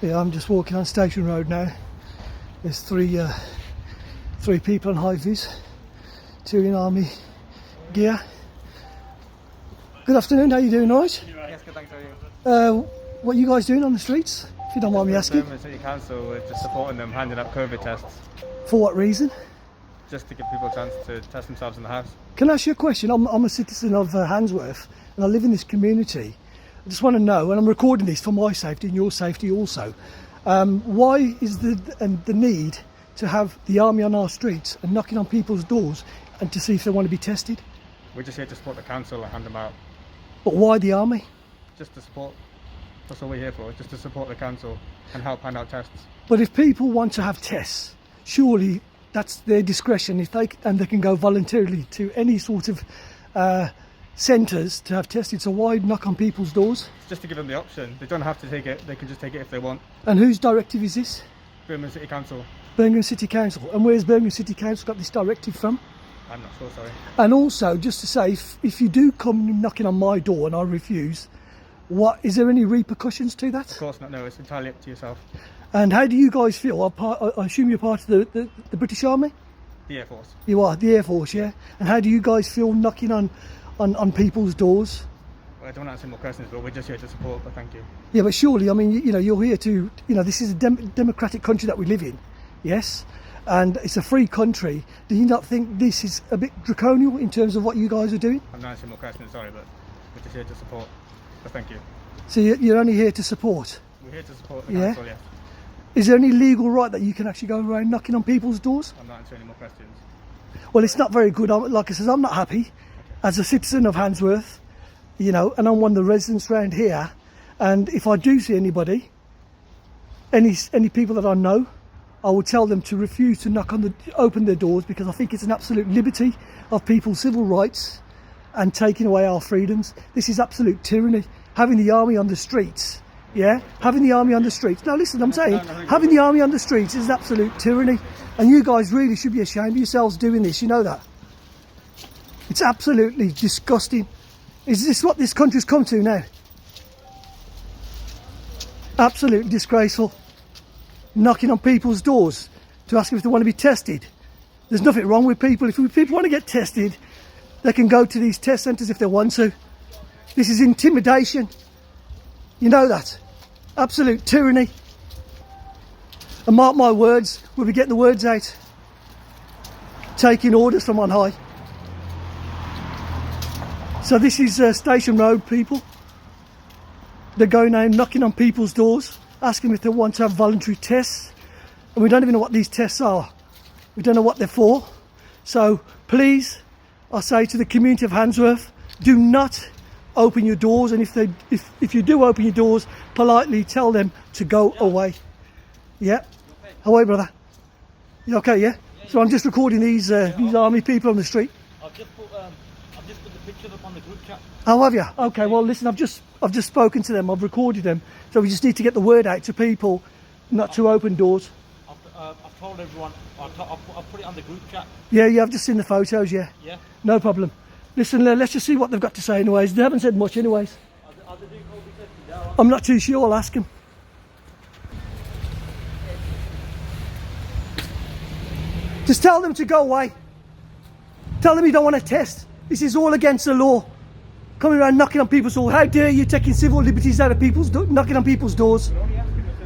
Yeah, I'm just walking on Station Road now. There's three people on high vis, two in army gear. Good afternoon, how you doing, all right? Yes, good, thanks, how are you? What are you guys doing on the streets, if you don't mind me asking? Birmingham City Council, we're just supporting them, handing out COVID tests, For what reason? just to give people a chance to test themselves in the house. Can I ask you a question? I'm a citizen of Handsworth and I live in this community. I just want to know, and I'm recording this for my safety and your safety also, why is the need to have the army on our streets and knocking on people's doors and to see if they want to be tested? We're just here to support the council and hand them out, But why the army? just to support. That's all we're here for, just to support the council and help hand out tests. But if people want to have tests, surely that's their discretion. If they can go voluntarily to any sort of centres to have tested. So why knock on people's doors? Just to give them the option. They don't have to take it, they can just take it if they want. And whose directive is this? Birmingham City Council, Birmingham City Council. And where's Birmingham City Council got this directive from? I'm not sure, sorry. And also, just to say, if you do come knocking on my door and I refuse, is there any repercussions to that? Of course not, no, it's entirely up to yourself. And how do you guys feel? I assume you're part of the British Army? The Air Force. You are, the Air Force, yeah? And how do you guys feel knocking on people's doors? Well, I don't want to answer more questions, but we're just here to support, but thank you. Yeah, but surely, I mean, you're here to, this is a democratic country that we live in, yes? And it's a free country. Do you not think this is a bit draconian in terms of what you guys are doing? I'm not answering more questions, sorry, but we're just here to support, but thank you. So you're only here to support? We're here to support the Yeah. council, yes. Is there any legal right that you can actually go around knocking on people's doors? I'm not answering any more questions. Well, it's not very good. Like I said, I'm not happy as a citizen of Handsworth, and I'm one of the residents around here. And if I do see anybody, any people that I know, I will tell them to refuse to open their doors, because I think it's an absolute liberty of people's civil rights and taking away our freedoms. This is absolute tyranny. Having the army on the streets, having the army on the streets. Now listen, I'm saying having the army on the streets is absolute tyranny, and you guys really should be ashamed of yourselves doing this. You know that. It's absolutely disgusting. Is this what this country's come to now? Absolutely disgraceful. Knocking on people's doors to ask them if they want to be tested. There's nothing wrong with people. If people want to get tested, they can go to these test centres if they want to. This is intimidation. You know that. Absolute tyranny. And mark my words, we'll be getting the words out. Taking orders from on high. So this is Station Road, people. They're going out knocking on people's doors, asking if they want to have voluntary tests. And we don't even know what these tests are. We don't know what they're for. So please, I say to the community of Handsworth, do not open your doors, and if you do open your doors, politely tell them to go away. Yeah. How are you, brother? You okay? Yeah. So I'm just recording these army people on the street. I've just put the pictures up on the group chat. Oh, have you? Okay. Well, listen, I've just spoken to them. I've recorded them. So we just need to get the word out to people not to open doors. I've told everyone. I'll put it on the group chat. Yeah. I've just seen the photos. Yeah. Yeah. No problem. Listen, let's just see what they've got to say anyways. They haven't said much anyways. Are they doing COVID testing now? I'm not too sure. I'll ask them. Just tell them to go away. Tell them you don't want to test. This is all against the law. Coming around knocking on people's doors. How dare you taking civil liberties out of people's knocking on people's doors?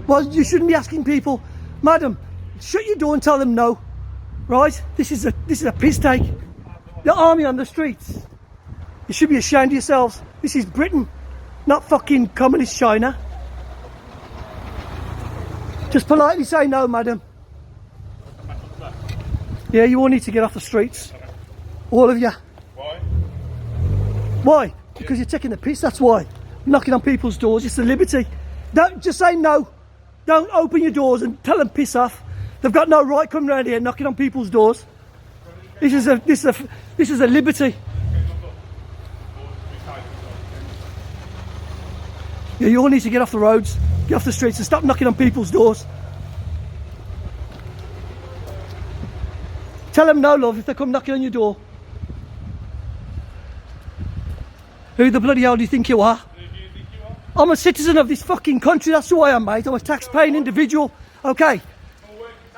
Well, you shouldn't be asking people, madam, shut your door and tell them no. Right? This is a piss take. The army on the streets. You should be ashamed of yourselves. This is Britain, not fucking communist China. Just politely say no, madam. Yeah, you all need to get off the streets. All of you. Why? Why? Because you're taking the piss, that's why. Knocking on people's doors, it's a liberty. Don't just say no. Don't open your doors and tell them piss off. They've got no right coming around here knocking on people's doors. This is a liberty. Yeah, you all need to get off the roads, get off the streets and stop knocking on people's doors. Tell them no, love, if they come knocking on your door. Who the bloody hell do you think you are? Who do you think you are? I'm a citizen of this fucking country. That's who I am, mate. I'm a tax-paying individual. Okay.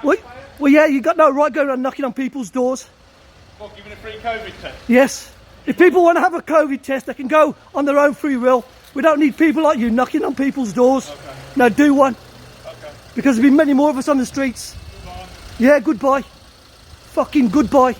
Well, yeah, you got no right going around knocking on people's doors. What, giving a free COVID test? Yes. If people want to have a COVID test, they can go on their own free will. We don't need people like you knocking on people's doors. Okay. Now do one. Okay. Because there'll be many more of us on the streets. Goodbye. Yeah, goodbye. Fucking goodbye.